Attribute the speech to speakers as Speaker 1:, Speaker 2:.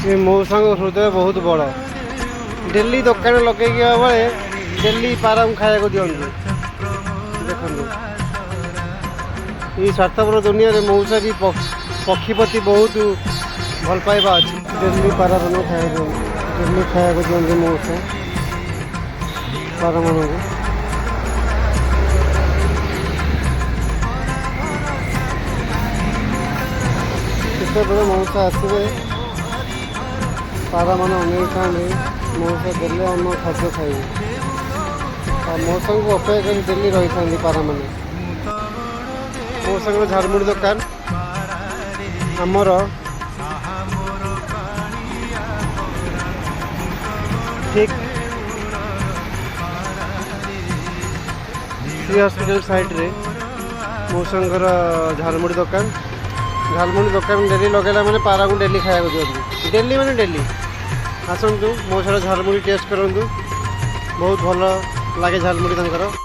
Speaker 1: ये मौसा हृदय बहुत बड़। डेली दुकान लगे बेले डेली पारा खाया दिखते देखो ये स्वार्थपर दुनिया रे मौसा भी पक्षी प्रति बहुत भल पाइबा अच्छी। डेली पारा मान खाया डेली खाया दिखते मौसा पारा मान केतबे मौसा आसवे पारा मान अनेक था मौसा देले आम खाद्य खाइबे मौसा को अपेक्षा कर डेली रही था पारा मान। मौसा झारमुड़ी दुकान आमर ठीक सी हॉस्पिटल साइड रे मौसा झारमुड़ी दुकान डेली लगेला मैंने पारा को डेली खाया दिखती डेली मैंने डेली आसतु मौसा झारमुड़ी टेस्ट करूँ बहुत भल लगे झारमुड़ी।